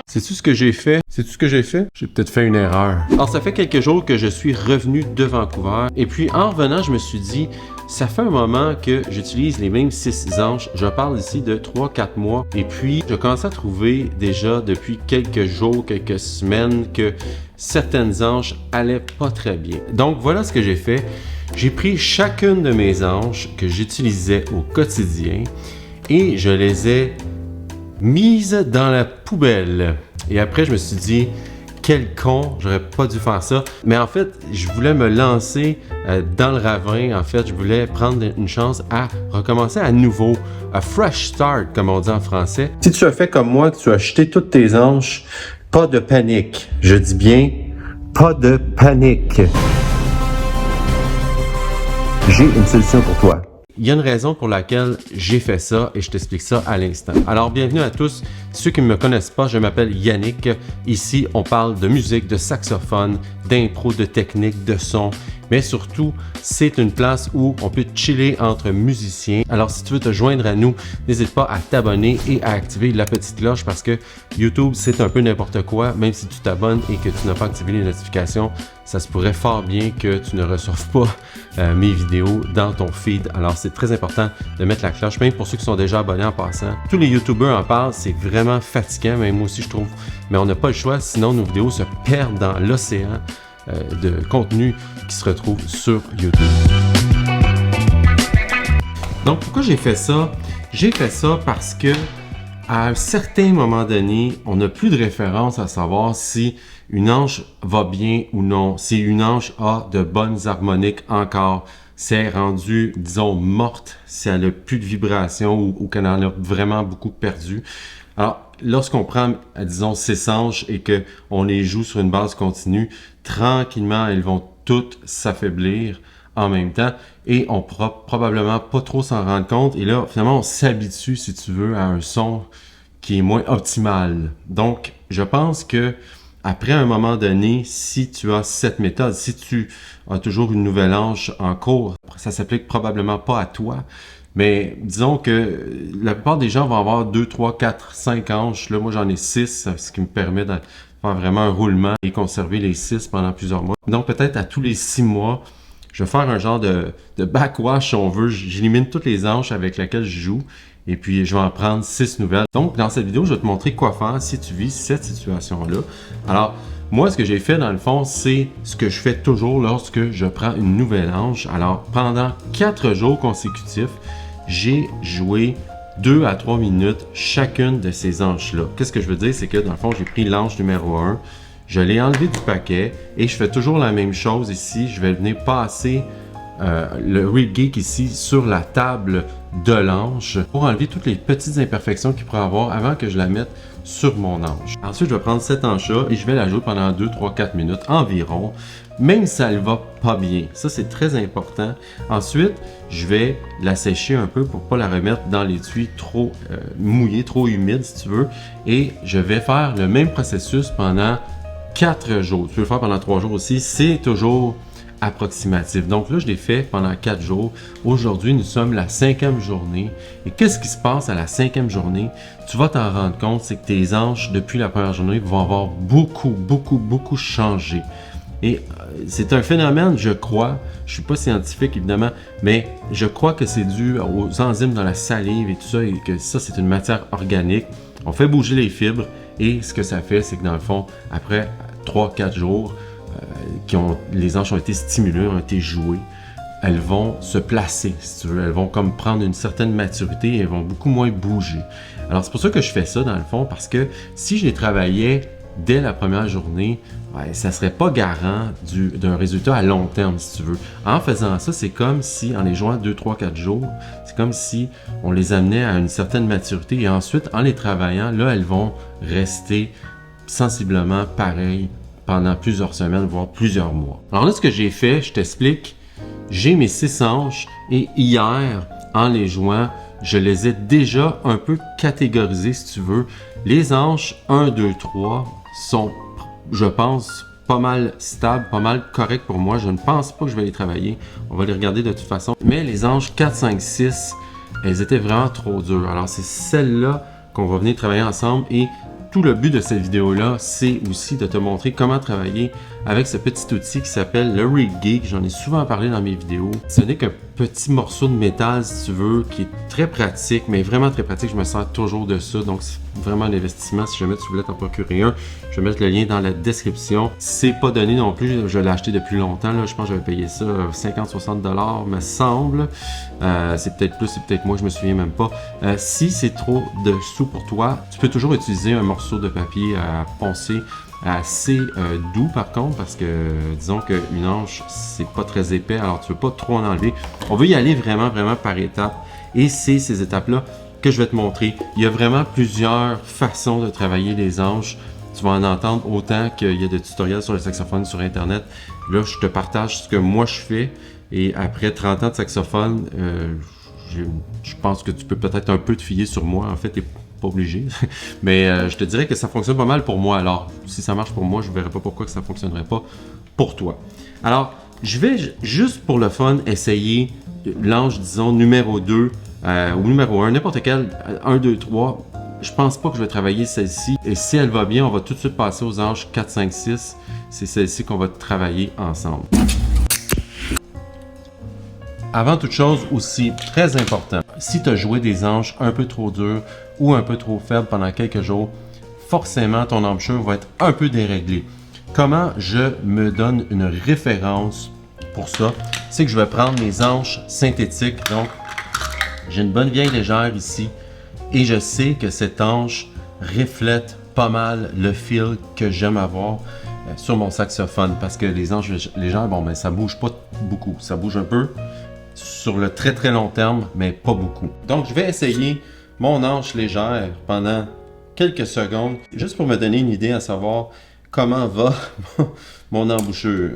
Sais-tu ce que j'ai fait? Sais-tu ce que j'ai fait? J'ai peut-être fait une erreur. Alors, ça fait quelques jours que je suis revenu de Vancouver. Et puis, en revenant, je me suis dit, ça fait un moment que j'utilise les mêmes 6 anches. Je parle ici de 3-4 mois. Et puis, je commence à trouver déjà depuis quelques jours, quelques semaines, que certaines anches allaient pas très bien. Donc, voilà ce que j'ai fait. J'ai pris chacune de mes anches que j'utilisais au quotidien et je les ai mises dans la poubelle. Et après, je me suis dit, quel con, j'aurais pas dû faire ça. Mais en fait, je voulais me lancer dans le ravin. En fait, je voulais prendre une chance à recommencer à nouveau. A fresh start, comme on dit en français. Si tu as fait comme moi, que tu as jeté toutes tes anches, pas de panique. Je dis bien, pas de panique. J'ai une solution pour toi. Il y a une raison pour laquelle j'ai fait ça et je t'explique ça à l'instant. Alors, bienvenue à tous. Ceux qui ne me connaissent pas, je m'appelle Yannick. Ici, on parle de musique, de saxophone, d'impro, de technique, de son. Mais surtout, c'est une place où on peut chiller entre musiciens. Alors, si tu veux te joindre à nous, n'hésite pas à t'abonner et à activer la petite cloche parce que YouTube, c'est un peu n'importe quoi. Même si tu t'abonnes et que tu n'as pas activé les notifications, ça se pourrait fort bien que tu ne reçoives pas mes vidéos dans ton feed. Alors, c'est très important de mettre la cloche, même pour ceux qui sont déjà abonnés en passant. Tous les YouTubers en parlent, c'est vraiment fatigant, même moi aussi je trouve. Mais on n'a pas le choix, sinon nos vidéos se perdent dans l'océan de contenu qui se retrouve sur YouTube. Donc, pourquoi j'ai fait ça? J'ai fait ça parce que à un certain moment donné, on n'a plus de référence à savoir si une anche va bien ou non, si une anche a de bonnes harmoniques encore, si elle est rendue, disons, morte, si elle n'a plus de vibrations ou qu'elle en a vraiment beaucoup perdu. Alors, lorsqu'on prend, disons, 6 anches et qu'on les joue sur une base continue, tranquillement, elles vont toutes s'affaiblir en même temps et on pourra probablement pas trop s'en rendre compte. Et là, finalement, on s'habitue, si tu veux, à un son qui est moins optimal. Donc, je pense que après un moment donné, si tu as cette méthode, si tu as toujours une nouvelle anche en cours, ça s'applique probablement pas à toi. Mais disons que la plupart des gens vont avoir 2, 3, 4, 5 hanches. Là, moi, j'en ai 6, ce qui me permet de faire vraiment un roulement et conserver les 6 pendant plusieurs mois. Donc, peut-être à tous les 6 mois, je vais faire un genre de backwash, si on veut. J'élimine toutes les hanches avec lesquelles je joue et puis je vais en prendre 6 nouvelles. Donc, dans cette vidéo, je vais te montrer quoi faire si tu vis cette situation-là. Alors, moi, ce que j'ai fait, dans le fond, c'est ce que je fais toujours lorsque je prends une nouvelle anche. Alors, pendant 4 jours consécutifs, j'ai joué 2 à 3 minutes chacune de ces anches-là. Qu'est-ce que je veux dire? C'est que dans le fond, j'ai pris l'anche numéro 1, je l'ai enlevé du paquet et je fais toujours la même chose ici. Je vais venir passer le Real Geek ici sur la table de l'anche pour enlever toutes les petites imperfections qu'il pourrait avoir avant que je la mette sur mon anche. Ensuite, je vais prendre cette anche-là et je vais la jouer pendant 2, 3, 4 minutes environ, même si elle va pas bien. Ça, c'est très important. Ensuite, je vais la sécher un peu pour pas la remettre dans l'étui trop mouillé, trop humide si tu veux. Et je vais faire le même processus pendant 4 jours. Tu peux le faire pendant 3 jours aussi. C'est toujours approximatif. Donc là, je l'ai fait pendant 4 jours. Aujourd'hui, nous sommes la 5e journée. Et qu'est-ce qui se passe à la 5e journée? Tu vas t'en rendre compte, c'est que tes anches, depuis la première journée, vont avoir beaucoup changé. Et c'est un phénomène, je crois, je suis pas scientifique évidemment, mais je crois que c'est dû aux enzymes dans la salive et tout ça, et que ça, c'est une matière organique. On fait bouger les fibres, et ce que ça fait, c'est que dans le fond, après 3-4 jours, les anches ont été stimulées, ont été jouées, elles vont se placer, si tu veux. Elles vont comme prendre une certaine maturité et elles vont beaucoup moins bouger. Alors, c'est pour ça que je fais ça, dans le fond, parce que si je les travaillais dès la première journée, ça ne serait pas garant d'un résultat à long terme, si tu veux. En faisant ça, c'est comme si, en les jouant 2, 3, 4 jours, c'est comme si on les amenait à une certaine maturité et ensuite, en les travaillant, là, elles vont rester sensiblement pareilles pendant plusieurs semaines, voire plusieurs mois. Alors là, ce que j'ai fait, je t'explique. J'ai mes 6 anches et hier, en les jouant, je les ai déjà un peu catégorisées, si tu veux. Les anches 1, 2, 3 sont, je pense, pas mal stables, pas mal corrects pour moi. Je ne pense pas que je vais les travailler. On va les regarder de toute façon. Mais les anches 4, 5, 6, elles étaient vraiment trop dures. Alors c'est celles-là qu'on va venir travailler ensemble et tout le but de cette vidéo-là, c'est aussi de te montrer comment travailler avec ce petit outil qui s'appelle le Rig Geek. J'en ai souvent parlé dans mes vidéos. Ce n'est qu'un petit morceau de métal, si tu veux, qui est très pratique, mais vraiment très pratique. Je me sers toujours de ça, donc c'est vraiment un investissement. Si jamais tu voulais t'en procurer un, je vais mettre le lien dans la description. C'est pas donné non plus, je l'ai acheté depuis longtemps. Là. Je pense que j'avais payé ça 50-60$, me semble. C'est peut-être plus, c'est peut-être moins, je me souviens même pas. Si c'est trop de sous pour toi, tu peux toujours utiliser un morceau de papier à poncer assez doux par contre, parce que disons qu'une hanche c'est pas très épais, alors tu veux pas trop en enlever. On veut y aller vraiment par étapes et c'est ces étapes là que je vais te montrer. Il y a vraiment plusieurs façons de travailler les hanches. Tu vas en entendre autant qu'il y a de tutoriels sur le saxophone sur internet. Là je te partage ce que moi je fais et après 30 ans de saxophone, je pense que tu peux peut-être un peu te fier sur moi. En fait, t'es pas obligé, mais je te dirais que ça fonctionne pas mal pour moi. Alors, si ça marche pour moi, je verrais pas pourquoi que ça fonctionnerait pas pour toi. Alors, je vais juste pour le fun essayer l'ange, disons, numéro 2 ou numéro 1, n'importe quel, 1, 2, 3. Je pense pas que je vais travailler celle-ci. Et si elle va bien, on va tout de suite passer aux anges 4, 5, 6. C'est celle-ci qu'on va travailler ensemble. Avant toute chose aussi, très important, si tu as joué des anges un peu trop durs ou un peu trop faibles pendant quelques jours, forcément ton embouchure va être un peu déréglée. Comment je me donne une référence pour ça? C'est que je vais prendre mes anges synthétiques. Donc, j'ai une bonne vieille légère ici et je sais que cette ange reflète pas mal le feel que j'aime avoir sur mon saxophone parce que les anges légères, bon, ben, ça bouge pas beaucoup. Ça bouge un peu sur le très long terme, mais pas beaucoup. Donc, je vais essayer mon anche légère pendant quelques secondes, juste pour me donner une idée à savoir comment va mon embouchure.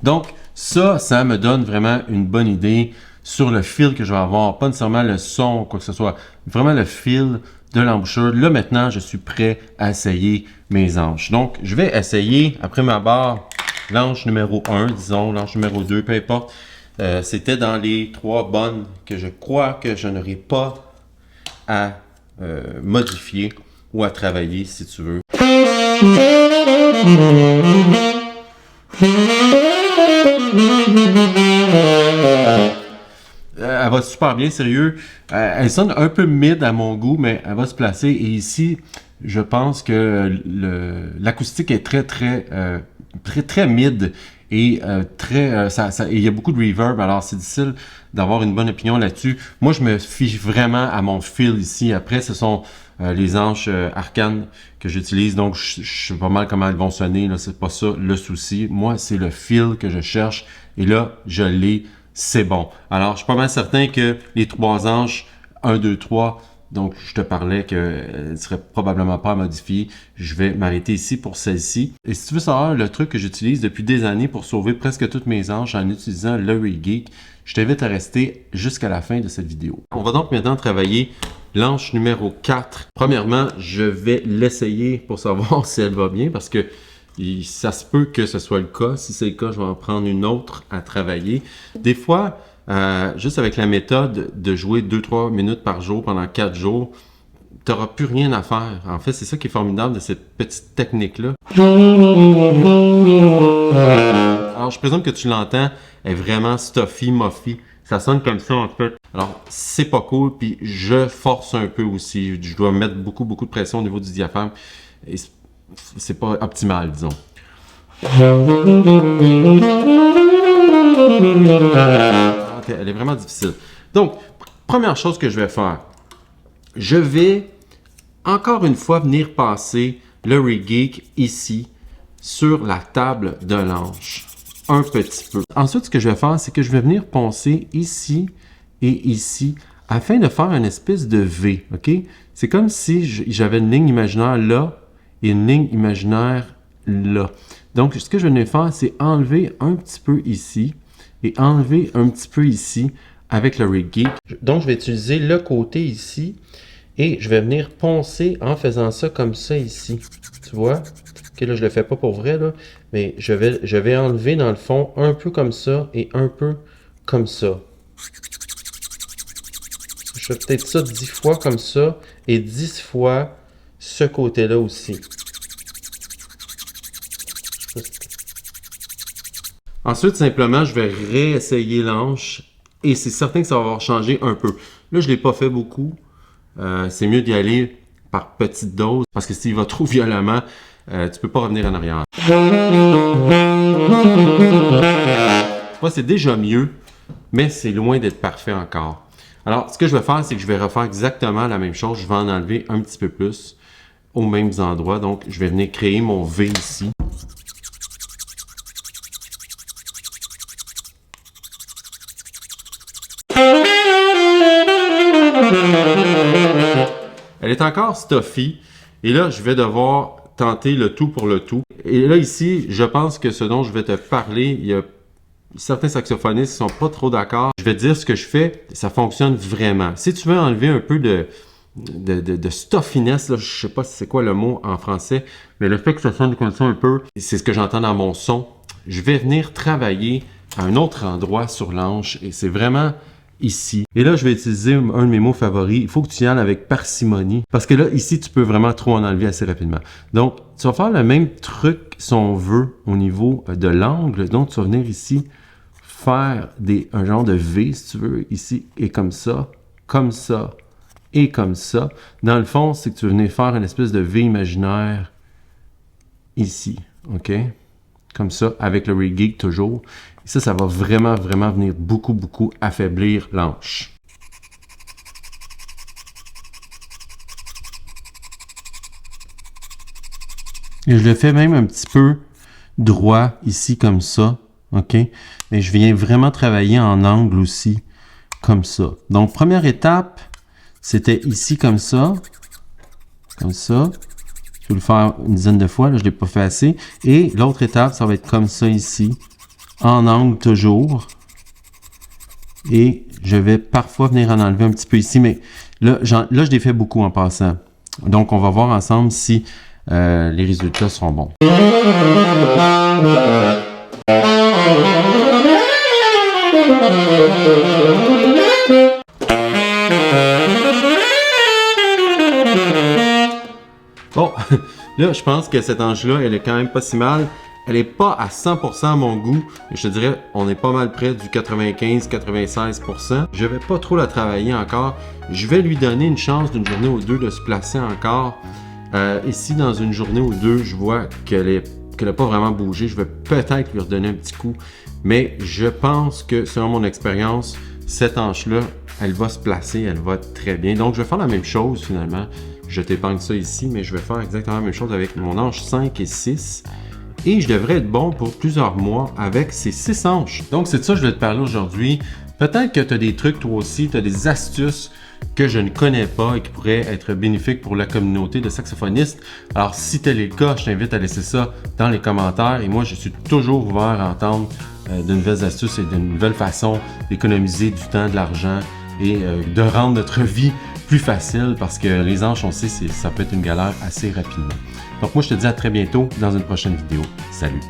Donc, ça me donne vraiment une bonne idée sur le feel que je vais avoir, pas nécessairement le son, quoi que ce soit, vraiment le feel de l'embouchure. Là, maintenant, je suis prêt à essayer mes anches. Donc, je vais essayer, après ma barre, l'anche numéro 1, disons, l'anche numéro 2, peu importe. C'était dans les 3 bonnes que je crois que je n'aurai pas à modifier ou à travailler, si tu veux. Elle va super bien, sérieux. Elle sonne un peu mid à mon goût, mais elle va se placer. Et ici, je pense que l'acoustique est très mid et il y a beaucoup de reverb. Alors, c'est difficile d'avoir une bonne opinion là-dessus. Moi, je me fie vraiment à mon feel ici. Après, ce sont les anches Arcane que j'utilise. Donc, je sais pas mal comment elles vont sonner. Là, c'est pas ça le souci. Moi, c'est le feel que je cherche. Et là, je l'ai. C'est bon. Alors, je suis pas mal certain que les 3 anges, 1, 2, 3, donc je te parlais qu'elle ne serait probablement pas à modifier. Je vais m'arrêter ici pour celle-ci. Et si tu veux savoir le truc que j'utilise depuis des années pour sauver presque toutes mes anges en utilisant le Rig Geek, je t'invite à rester jusqu'à la fin de cette vidéo. On va donc maintenant travailler l'anche numéro 4. Premièrement, je vais l'essayer pour savoir si elle va bien parce que ça se peut que ce soit le cas. Si c'est le cas, je vais en prendre une autre à travailler. Des fois, juste avec la méthode de jouer 2-3 minutes par jour pendant 4 jours, tu n'auras plus rien à faire. En fait, c'est ça qui est formidable de cette petite technique-là. Alors, je présume que tu l'entends, elle est vraiment stuffy, muffy. Ça sonne comme ça, en fait. Alors, c'est pas cool, puis je force un peu aussi. Je dois mettre beaucoup de pression au niveau du diaphragme. Et c'est pas optimal, disons. Okay, elle est vraiment difficile. Donc, première chose que je vais faire, je vais encore une fois venir passer le Rig Geek ici sur la table de l'anche. Un petit peu. Ensuite, ce que je vais faire, c'est que je vais venir poncer ici et ici afin de faire une espèce de V. OK? C'est comme si j'avais une ligne imaginaire là et une ligne imaginaire là. Donc, ce que je vais faire, c'est enlever un petit peu ici et enlever un petit peu ici avec le Rig Geek. Donc, je vais utiliser le côté ici Et je vais venir poncer en faisant ça comme ça ici. Tu vois? Ok, là, je le fais pas pour vrai, là, mais je vais enlever dans le fond un peu comme ça et un peu comme ça. Je fais peut-être ça 10 fois comme ça et 10 fois ce côté-là aussi. Ensuite, simplement, je vais réessayer l'anche et c'est certain que ça va avoir changé un peu. Là, je ne l'ai pas fait beaucoup. C'est mieux d'y aller par petite dose parce que s'il va trop violemment, tu ne peux pas revenir en arrière. Moi, c'est déjà mieux, mais c'est loin d'être parfait encore. Alors, ce que je vais faire, c'est que je vais refaire exactement la même chose. Je vais en enlever un petit peu plus aux mêmes endroits. Donc, je vais venir créer mon V ici. Elle est encore stuffy. Et là, je vais devoir tenter le tout pour le tout. Et là, ici, je pense que ce dont je vais te parler, il y a certains saxophonistes qui ne sont pas trop d'accord. Je vais te dire ce que je fais, ça fonctionne vraiment. Si tu veux enlever un peu de stuffiness, là, je ne sais pas si c'est quoi le mot en français, mais le fait que ça sonne comme ça un peu, c'est ce que j'entends dans mon son. Je vais venir travailler à un autre endroit sur l'anche et c'est vraiment ici. Et là, je vais utiliser un de mes mots favoris. Il faut que tu y ailles avec parcimonie. Parce que là, ici, tu peux vraiment trop en enlever assez rapidement. Donc, tu vas faire le même truc, si on veut, au niveau de l'angle. Donc, tu vas venir ici, faire un genre de V, si tu veux, ici, et comme ça, et comme ça. Dans le fond, c'est que tu vas venir faire une espèce de V imaginaire ici, OK? Comme ça, avec le re-geek toujours. Et ça va vraiment, vraiment venir beaucoup affaiblir l'anche. Et je le fais même un petit peu droit ici, comme ça, OK? Mais je viens vraiment travailler en angle aussi, comme ça. Donc, première étape, c'était ici, comme ça. Comme ça. Je vais le faire une dizaine de fois, là, je ne l'ai pas fait assez. Et l'autre étape, ça va être comme ça ici, en angle toujours. Et je vais parfois venir en enlever un petit peu ici, mais là, je l'ai fait beaucoup en passant. Donc, on va voir ensemble si les résultats seront bons. Bon, là, je pense que cette ange-là, elle est quand même pas si mal. Elle n'est pas à 100% à mon goût. Je te dirais, on est pas mal près du 95-96%. Je vais pas trop la travailler encore. Je vais lui donner une chance d'une journée ou deux de se placer encore. Et si dans une journée ou deux, je vois qu'elle n'a pas vraiment bougé, je vais peut-être lui redonner un petit coup. Mais je pense que, selon mon expérience, cette hanche-là, elle va se placer, elle va très bien. Donc, je vais faire la même chose finalement. Je t'épargne ça ici, mais je vais faire exactement la même chose avec mon hanche 5 et 6. Et je devrais être bon pour plusieurs mois avec ces 6 hanches. Donc, c'est de ça que je vais te parler aujourd'hui. Peut-être que tu as des trucs toi aussi, tu as des astuces que je ne connais pas et qui pourraient être bénéfiques pour la communauté de saxophonistes. Alors, si tel est le cas, je t'invite à laisser ça dans les commentaires. Et moi, je suis toujours ouvert à entendre de nouvelles astuces et de nouvelles façons d'économiser du temps, de l'argent et de rendre notre vie plus facile parce que les hanches, on sait, ça peut être une galère assez rapidement. Donc moi, je te dis à très bientôt dans une prochaine vidéo. Salut!